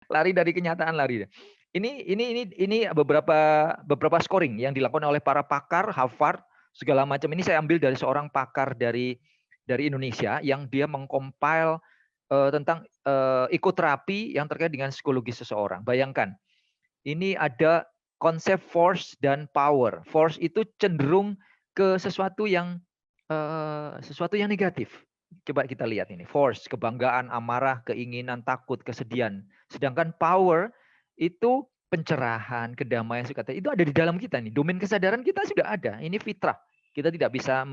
Lari dari kenyataan, lari. Ini beberapa scoring yang dilakukan oleh para pakar Harvard segala macam. Ini saya ambil dari seorang pakar dari Indonesia yang dia mengcompile tentang ikuterapi yang terkait dengan psikologi seseorang. Bayangkan, ini ada konsep force dan power. Force itu cenderung ke sesuatu yang negatif. Coba kita lihat ini. Force, kebanggaan, amarah, keinginan, takut, kesedihan. Sedangkan power itu pencerahan, kedamaian, sukacita. Itu ada di dalam kita nih. Domain kesadaran kita sudah ada. Ini fitrah. Kita tidak bisa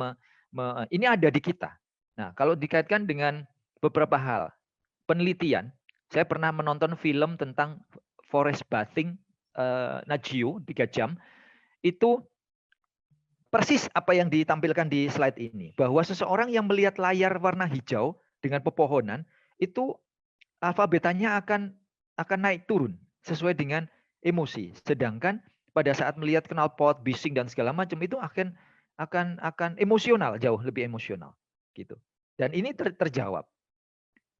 ini ada di kita. Nah, kalau dikaitkan dengan beberapa hal, penelitian, saya pernah menonton film tentang forest bathing, Nat Geo 3 jam. Itu persis apa yang ditampilkan di slide ini, bahwa seseorang yang melihat layar warna hijau dengan pepohonan itu alfa betanya akan naik turun sesuai dengan emosi. Sedangkan pada saat melihat knalpot, bising dan segala macam itu akan emosional, jauh lebih emosional gitu. Dan ini terjawab.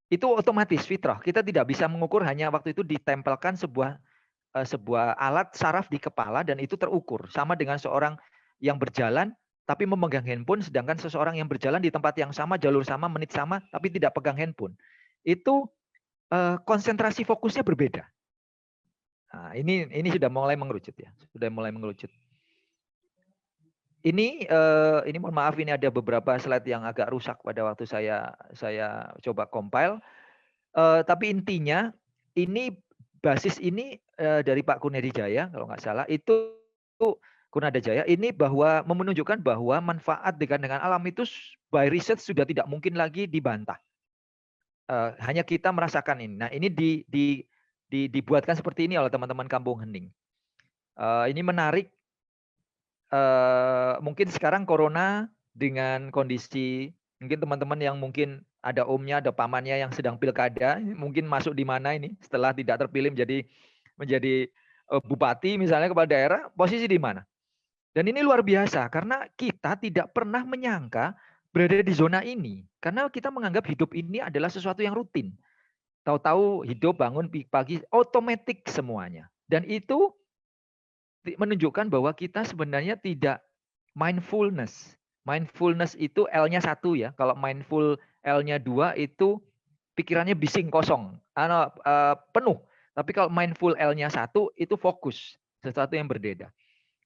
Itu otomatis fitrah. Kita tidak bisa mengukur, hanya waktu itu ditempelkan sebuah alat saraf di kepala dan itu terukur. Sama dengan seorang yang berjalan tapi memegang handphone, sedangkan seseorang yang berjalan di tempat yang sama, jalur sama, menit sama, tapi tidak pegang handphone. Itu konsentrasi fokusnya berbeda. Nah, ini sudah mulai mengerucut ya, sudah mulai mengerucut. Ini mohon maaf, ini ada beberapa slide yang agak rusak pada waktu saya coba compile. Tapi intinya ini basis ini dari Pak Kunedi Jaya kalau nggak salah, itu Kunada Jaya ini bahwa menunjukkan bahwa manfaat dekat dengan alam itu by research sudah tidak mungkin lagi dibantah. Hanya kita merasakan ini. Nah, ini dibuatkan seperti ini oleh teman-teman Kampung Hening. Ini menarik. Mungkin sekarang corona dengan kondisi, mungkin teman-teman yang mungkin ada omnya, ada pamannya yang sedang pilkada, mungkin masuk di mana ini setelah tidak terpilih menjadi bupati misalnya, kepala daerah, posisi di mana. Dan ini luar biasa karena kita tidak pernah menyangka berada di zona ini. Karena kita menganggap hidup ini adalah sesuatu yang rutin. Tahu-tahu hidup, bangun pagi, otomatis semuanya. Dan itu menunjukkan bahwa kita sebenarnya tidak mindfulness. Mindfulness itu L-nya 1 ya. Kalau mindful L-nya 2 itu pikirannya bising, kosong, penuh. Tapi kalau mindful L-nya 1 itu fokus, sesuatu yang berbeda.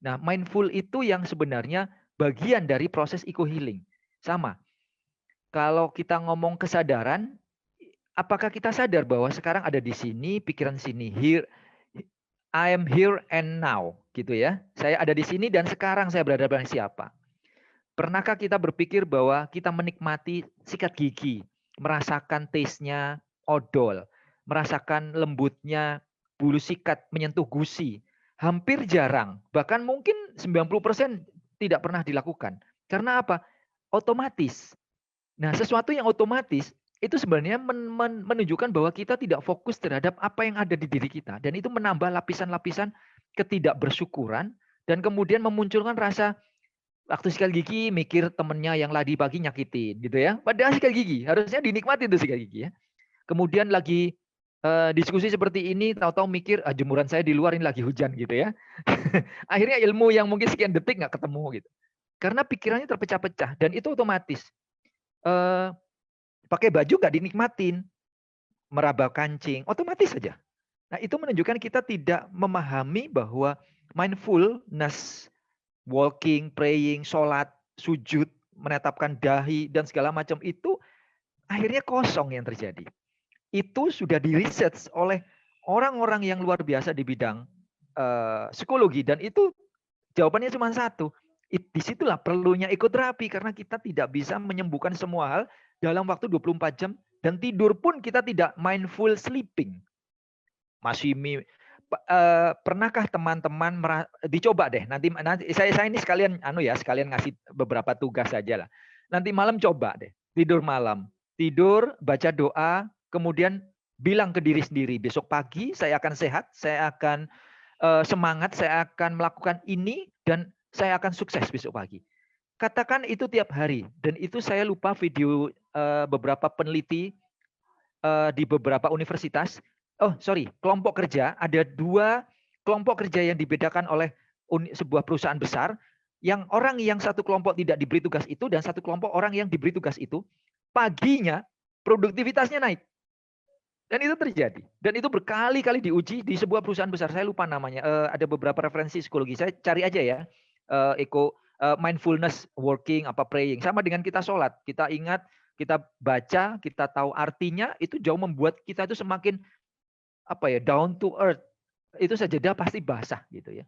Nah, mindful itu yang sebenarnya bagian dari proses eco-healing. Sama. Kalau kita ngomong kesadaran, apakah kita sadar bahwa sekarang ada di sini, pikiran sini, here, I am here and now, gitu ya. Saya ada di sini dan sekarang saya berada dengan siapa. Pernahkah kita berpikir bahwa kita menikmati sikat gigi, merasakan taste-nya odol, merasakan lembutnya bulu sikat menyentuh gusi? Hampir jarang, bahkan mungkin 90% tidak pernah dilakukan. Karena apa? Otomatis. Nah, sesuatu yang otomatis itu sebenarnya menunjukkan bahwa kita tidak fokus terhadap apa yang ada di diri kita. Dan itu menambah lapisan-lapisan ketidakbersyukuran dan kemudian memunculkan rasa waktu sikat gigi mikir temennya yang lagi pagi nyakitin gitu ya. Padahal sikat gigi harusnya dinikmati tuh sikat gigi ya. Kemudian lagi diskusi seperti ini, tahu-tahu mikir jemuran saya di luar ini lagi hujan gitu ya. Akhirnya ilmu yang mungkin sekian detik nggak ketemu gitu. Karena pikirannya terpecah-pecah dan itu otomatis. Pakai baju nggak dinikmatin, meraba kancing, otomatis saja. Nah, itu menunjukkan kita tidak memahami bahwa mindfulness, walking, praying, sholat, sujud, menetapkan dahi, dan segala macam itu akhirnya kosong yang terjadi. Itu sudah di-research oleh orang-orang yang luar biasa di bidang psikologi, dan itu jawabannya cuma satu. Disitulah perlunya ekoterapi, karena kita tidak bisa menyembuhkan semua hal dalam waktu 24 jam, dan tidur pun kita tidak mindful sleeping. Masih pernahkah teman-teman dicoba deh nanti saya ini sekalian sekalian ngasih beberapa tugas saja lah. Nanti malam coba deh tidur malam, tidur baca doa, kemudian bilang ke diri sendiri, besok pagi saya akan sehat, saya akan semangat, saya akan melakukan ini dan saya akan sukses besok pagi. Katakan itu tiap hari, dan itu saya lupa video beberapa peneliti di beberapa universitas kelompok kerja, ada 2 kelompok kerja yang dibedakan oleh sebuah perusahaan besar, yang orang yang satu kelompok tidak diberi tugas itu dan satu kelompok orang yang diberi tugas itu, paginya produktivitasnya naik. Dan itu terjadi. Dan itu berkali-kali diuji di sebuah perusahaan besar. Saya lupa namanya. Ada beberapa referensi psikologi. Saya cari aja ya. Mindfulness working, praying. Sama dengan kita sholat. Kita ingat, kita baca, kita tahu artinya, itu jauh membuat kita itu semakin down to earth. Itu sajadah pasti basah gitu ya.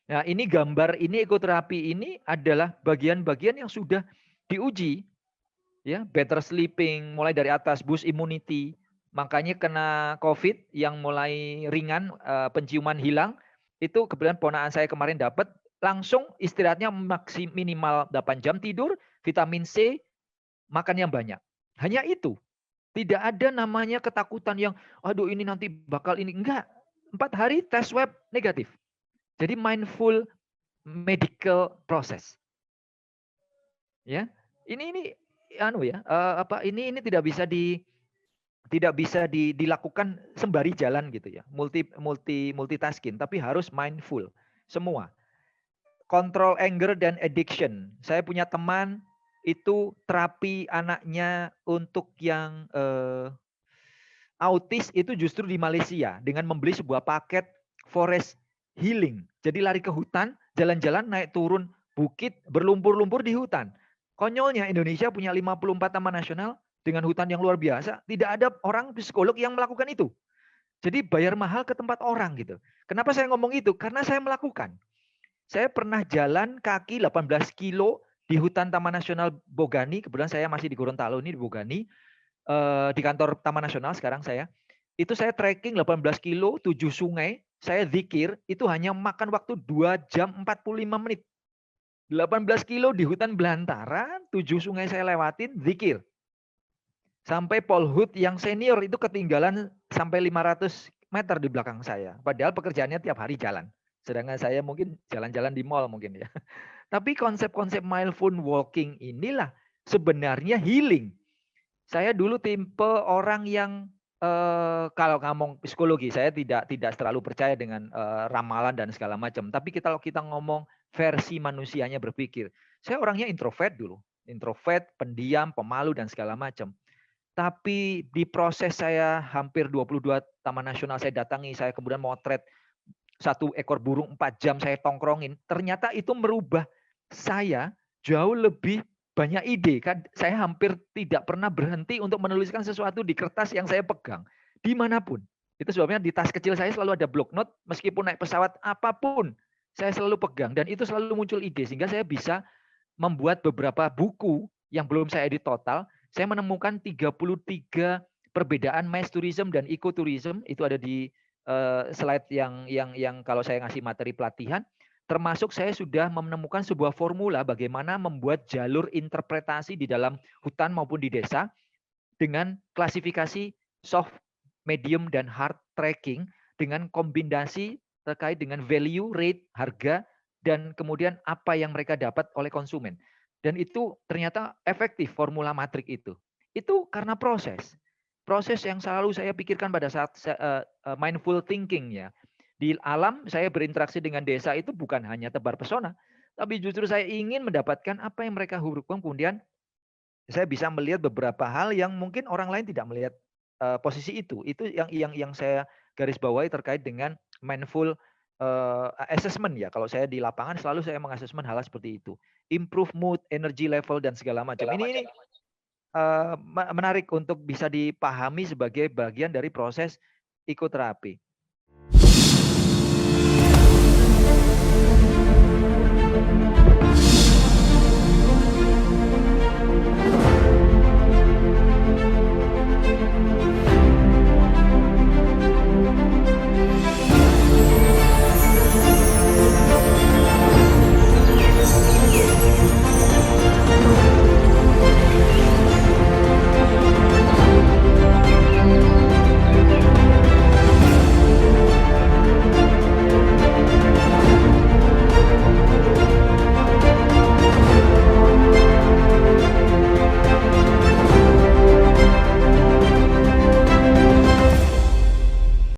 Nah, ini gambar ini ekoterapi ini adalah bagian-bagian yang sudah diuji. Ya, better sleeping, mulai dari atas, boost immunity. Makanya kena COVID yang mulai ringan, penciuman hilang, itu kebetulan ponakan saya kemarin dapat, langsung istirahatnya minimal 8 jam tidur, vitamin C, makan yang banyak. Hanya itu. Tidak ada namanya ketakutan yang, aduh ini nanti bakal ini. Enggak. 4 hari tes swab negatif. Jadi mindful medical process. Ya. Ini ini tidak bisa dilakukan sembari jalan gitu ya. Multitasking, tapi harus mindful semua. Control anger dan addiction. Saya punya teman itu terapi anaknya untuk yang autis itu justru di Malaysia dengan membeli sebuah paket forest healing. Jadi lari ke hutan, jalan-jalan naik turun bukit, berlumpur-lumpur di hutan. Konyolnya Indonesia punya 54 taman nasional dengan hutan yang luar biasa. Tidak ada orang psikolog yang melakukan itu. Jadi bayar mahal ke tempat orang gitu. Kenapa saya ngomong itu? Karena saya melakukan. Saya pernah jalan kaki 18 kilo di hutan Taman Nasional Bogani. Kebetulan saya masih di Gorontalo ini di Bogani. Di kantor Taman Nasional sekarang saya. Itu saya trekking 18 kilo, 7 sungai. Saya zikir, itu hanya makan waktu 2 jam 45 menit. 18 kilo di hutan belantara, 7 sungai saya lewatin, zikir. Sampai Polhut yang senior itu ketinggalan sampai 500 meter di belakang saya. Padahal pekerjaannya tiap hari jalan. Sedangkan saya mungkin jalan-jalan di mall mungkin ya. Tapi konsep-konsep mindful walking inilah sebenarnya healing. Saya dulu tipe orang yang kalau ngomong psikologi, saya tidak terlalu percaya dengan ramalan dan segala macam. Tapi kalau kita ngomong versi manusianya berpikir, saya orangnya introvert dulu. Introvert, pendiam, pemalu dan segala macam. Tapi di proses saya hampir 22 taman nasional saya datangi, saya kemudian motret 1 ekor burung 4 jam saya tongkrongin, ternyata itu merubah saya jauh lebih banyak ide. Kan saya hampir tidak pernah berhenti untuk menuliskan sesuatu di kertas yang saya pegang, dimanapun. Itu sebabnya di tas kecil saya selalu ada block note, meskipun naik pesawat apapun, saya selalu pegang. Dan itu selalu muncul ide, sehingga saya bisa membuat beberapa buku yang belum saya edit total. Saya menemukan 33 perbedaan mass tourism dan ecotourism, itu ada di slide yang kalau saya ngasih materi pelatihan. Termasuk saya sudah menemukan sebuah formula bagaimana membuat jalur interpretasi di dalam hutan maupun di desa dengan klasifikasi soft, medium, dan hard tracking dengan kombinasi terkait dengan value, rate, harga, dan kemudian apa yang mereka dapat oleh konsumen. Dan itu ternyata efektif formula matrik itu. Itu karena proses. Proses yang selalu saya pikirkan pada saat mindful thinking ya. Di alam saya berinteraksi dengan desa itu bukan hanya tebar pesona, tapi justru saya ingin mendapatkan apa yang mereka hurufkan, kemudian saya bisa melihat beberapa hal yang mungkin orang lain tidak melihat posisi itu. Itu yang saya garis bawahi terkait dengan mindful assessment ya. Kalau saya di lapangan selalu saya mengassessment hal seperti itu. Improve mood, energy level dan segala macam. Ini menarik untuk bisa dipahami sebagai bagian dari proses ekoterapi.